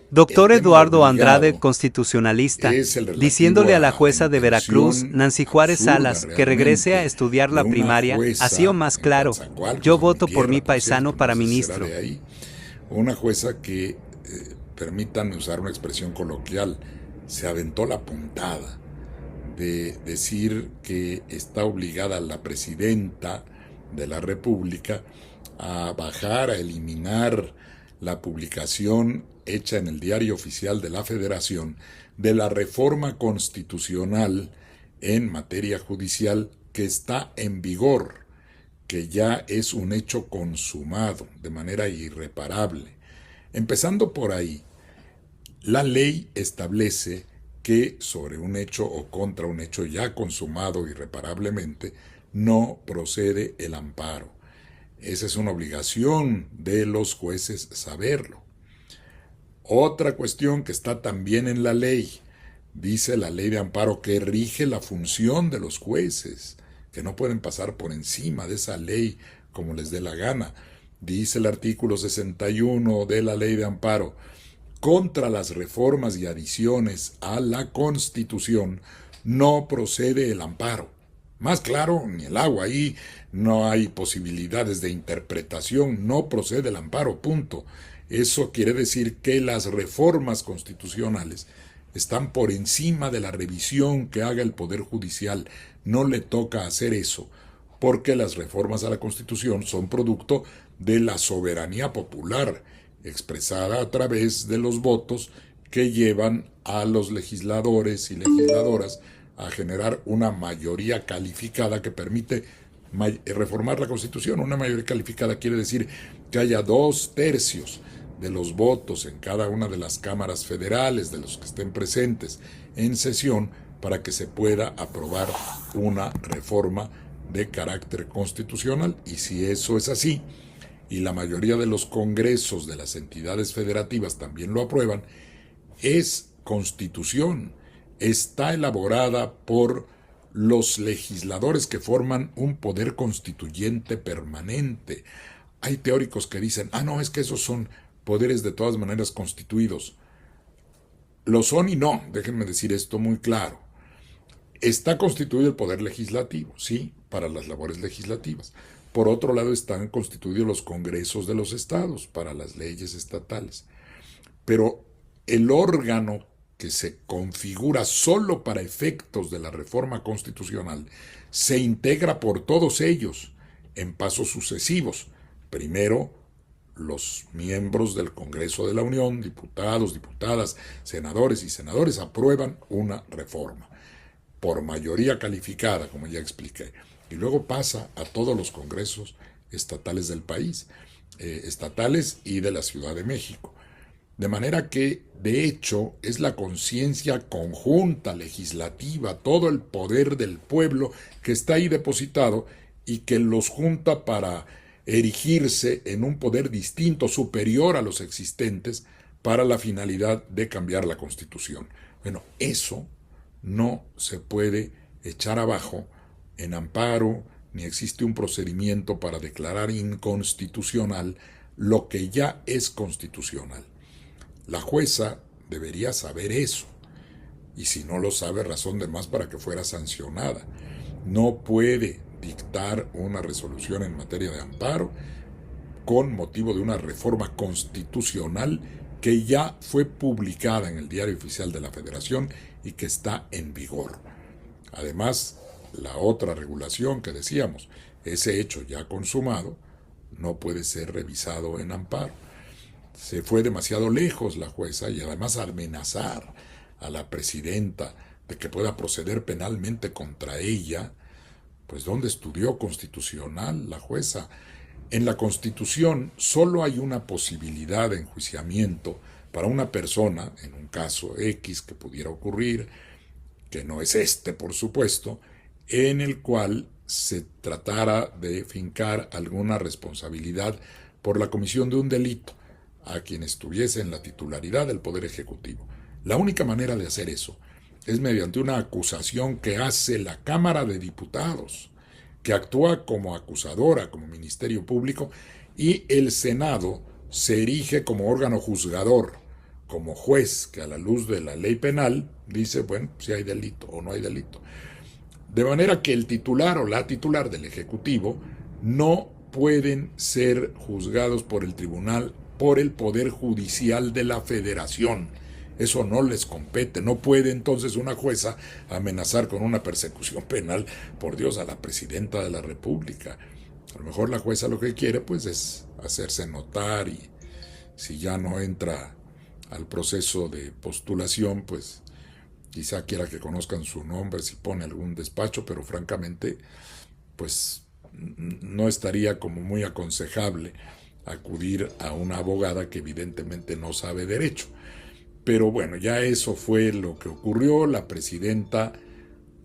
El Doctor tema Eduardo Andrade, obligado constitucionalista, es el relativo diciéndole a la a la jueza de Veracruz, intención Nancy Juárez absurda Salas, que regrese a realmente estudiar de la una primaria, así o jueza más en claro. Coatzacoalcos, Yo en mi voto por mi tierra, por paisano cierto, no para sé si será ministro. de ahí, una jueza que, permítanme usar una expresión coloquial, se aventó la puntada de decir que está obligada la presidenta de la República a bajar, a eliminar la publicación hecha en el Diario Oficial de la Federación de la reforma constitucional en materia judicial que está en vigor, que ya es un hecho consumado de manera irreparable. Empezando por ahí, la ley establece que sobre un hecho o contra un hecho ya consumado irreparablemente no procede el amparo. Esa es una obligación de los jueces saberlo. Otra cuestión que está también en la ley, dice la ley de amparo que rige la función de los jueces, que no pueden pasar por encima de esa ley como les dé la gana. Dice el artículo 61 de la ley de amparo, contra las reformas y adiciones a la Constitución no procede el amparo. Más claro, ni el agua, ahí no hay posibilidades de interpretación, no procede el amparo, punto. Eso quiere decir que las reformas constitucionales están por encima de la revisión que haga el Poder Judicial. No le toca hacer eso, porque las reformas a la Constitución son producto de la soberanía popular, expresada a través de los votos que llevan a los legisladores y legisladoras a generar una mayoría calificada que permite reformar la Constitución. Una mayoría calificada quiere decir que haya 2/3 de los votos en cada una de las cámaras federales, de los que estén presentes en sesión, para que se pueda aprobar una reforma de carácter constitucional. Y si eso es así, y la mayoría de los congresos de las entidades federativas también lo aprueban, es constitución, está elaborada por los legisladores que forman un poder constituyente permanente. Hay teóricos que dicen, no, es que esos son poderes de todas maneras constituidos. Lo son y no, déjenme decir esto muy claro. Está constituido el poder legislativo, sí, para las labores legislativas. Por otro lado, están constituidos los congresos de los estados para las leyes estatales. Pero el órgano que se configura solo para efectos de la reforma constitucional se integra por todos ellos en pasos sucesivos. Primero, los miembros del Congreso de la Unión, diputados, diputadas, senadores y senadores, aprueban una reforma por mayoría calificada, como ya expliqué, y luego pasa a todos los congresos estatales del país, estatales y de la Ciudad de México. De manera que, de hecho, es la conciencia conjunta, legislativa, todo el poder del pueblo que está ahí depositado y que los junta para erigirse en un poder distinto, superior a los existentes, para la finalidad de cambiar la Constitución. Bueno, eso no se puede echar abajo en amparo, ni existe un procedimiento para declarar inconstitucional lo que ya es constitucional. La jueza debería saber eso, y si no lo sabe, razón de más para que fuera sancionada. No puede dictar una resolución en materia de amparo con motivo de una reforma constitucional que ya fue publicada en el Diario Oficial de la Federación y que está en vigor. Además, la otra regulación que decíamos, ese hecho ya consumado, no puede ser revisado en amparo. Se fue demasiado lejos la jueza y además amenazar a la presidenta de que pueda proceder penalmente contra ella, pues ¿dónde estudió constitucional la jueza? En la Constitución solo hay una posibilidad de enjuiciamiento para una persona, en un caso X que pudiera ocurrir, que no es este, por supuesto, en el cual se tratara de fincar alguna responsabilidad por la comisión de un delito a quien estuviese en la titularidad del Poder Ejecutivo. La única manera de hacer eso es mediante una acusación que hace la Cámara de Diputados, que actúa como acusadora, como Ministerio Público, y el Senado se erige como órgano juzgador, como juez que a la luz de la ley penal dice, bueno, si hay delito o no hay delito. De manera que el titular o la titular del Ejecutivo no pueden ser juzgados por el tribunal, por el Poder Judicial de la Federación. Eso no les compete. No puede entonces una jueza amenazar con una persecución penal, por Dios, a la presidenta de la República. A lo mejor la jueza lo que quiere pues es hacerse notar, y si ya no entra al proceso de postulación, pues quizá quiera que conozcan su nombre si pone algún despacho, pero francamente pues no estaría como muy aconsejable acudir a una abogada que evidentemente no sabe derecho. Pero bueno, ya eso fue lo que ocurrió. La presidenta,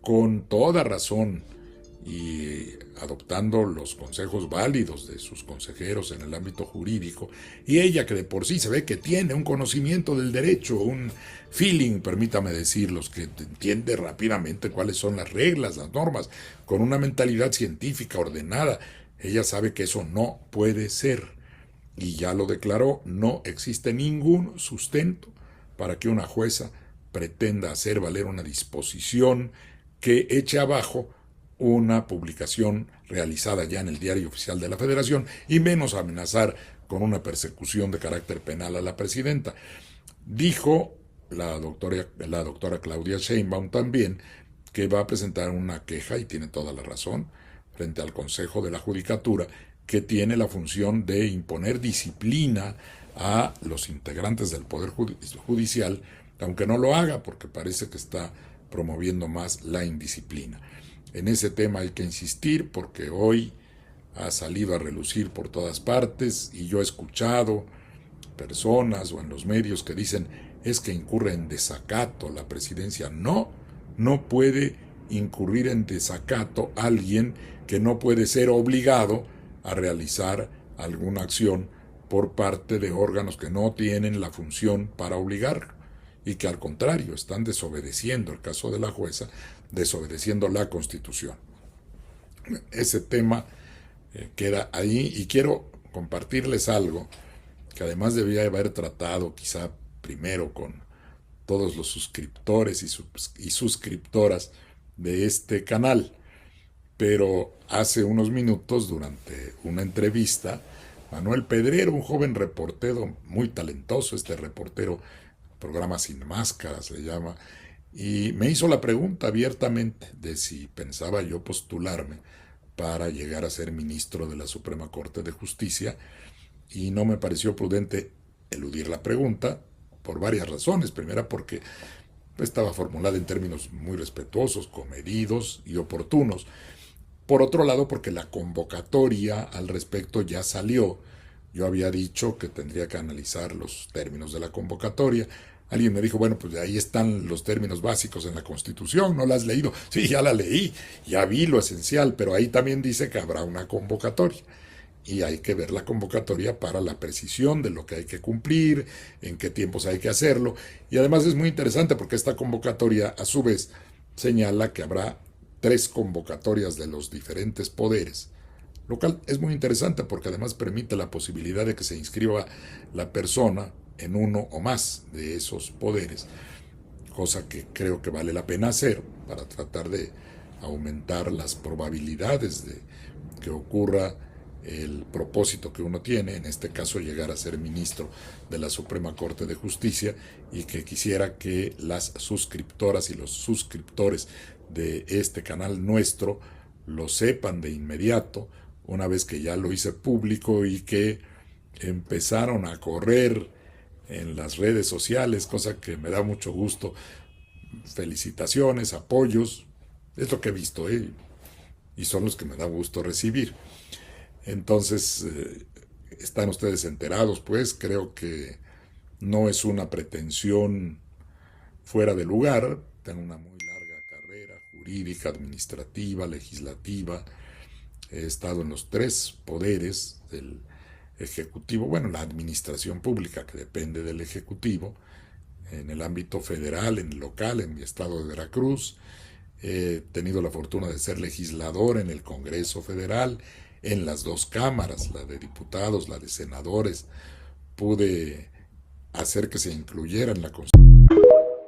con toda razón y adoptando los consejos válidos de sus consejeros en el ámbito jurídico, y ella que de por sí se ve que tiene un conocimiento del derecho, un feeling, permítame decirlos, que entiende rápidamente cuáles son las reglas, las normas, con una mentalidad científica ordenada, ella sabe que eso no puede ser, y ya lo declaró. No existe ningún sustento para que una jueza pretenda hacer valer una disposición que eche abajo una publicación realizada ya en el Diario Oficial de la Federación, y menos amenazar con una persecución de carácter penal a la presidenta. Dijo la doctora Claudia Sheinbaum también que va a presentar una queja, y tiene toda la razón, frente al Consejo de la Judicatura, que tiene la función de imponer disciplina a los integrantes del Poder Judicial, aunque no lo haga porque parece que está promoviendo más la indisciplina. En ese tema hay que insistir porque hoy ha salido a relucir por todas partes, y yo he escuchado personas o en los medios que dicen es que incurre en desacato la presidencia. No, no puede incurrir en desacato alguien que no puede ser obligado a realizar alguna acción por parte de órganos que no tienen la función para obligarlo, y que al contrario están desobedeciendo, el caso de la jueza, desobedeciendo la Constitución. Ese tema queda ahí, y quiero compartirles algo que además debía haber tratado quizá primero con todos los suscriptores y suscriptoras de este canal, pero hace unos minutos, durante una entrevista, Manuel Pedrero, un joven reportero muy talentoso, este reportero, programa Sin Máscaras se llama, y me hizo la pregunta abiertamente de si pensaba yo postularme para llegar a ser ministro de la Suprema Corte de Justicia, y no me pareció prudente eludir la pregunta por varias razones. Primera, porque estaba formulada en términos muy respetuosos, comedidos y oportunos. Por otro lado, porque la convocatoria al respecto ya salió. Yo había dicho que tendría que analizar los términos de la convocatoria. Alguien me dijo, bueno, pues ahí están los términos básicos en la Constitución, ¿no la has leído? Sí, ya la leí, ya vi lo esencial, pero ahí también dice que habrá una convocatoria. Y hay que ver la convocatoria para la precisión de lo que hay que cumplir, en qué tiempos hay que hacerlo. Y además es muy interesante porque esta convocatoria a su vez señala que habrá 3 convocatorias de los diferentes poderes, lo cual es muy interesante porque además permite la posibilidad de que se inscriba la persona en uno o más de esos poderes, cosa que creo que vale la pena hacer para tratar de aumentar las probabilidades de que ocurra el propósito que uno tiene, en este caso llegar a ser ministro de la Suprema Corte de Justicia, y que quisiera que las suscriptoras y los suscriptores de este canal nuestro lo sepan de inmediato, una vez que ya lo hice público y que empezaron a correr en las redes sociales, cosa que me da mucho gusto. Felicitaciones, apoyos, es lo que he visto, y son los que me da gusto recibir. Entonces, están ustedes enterados, pues. Creo que no es una pretensión fuera de lugar. Tengo una muy larga carrera jurídica, administrativa, legislativa. He estado en los 3 poderes del Ejecutivo, bueno, la administración pública que depende del Ejecutivo, en el ámbito federal, en el local, en mi estado de Veracruz. He tenido la fortuna de ser legislador en el Congreso Federal, en las 2 cámaras, la de diputados, la de senadores. Pude hacer que se incluyera en la Constitución.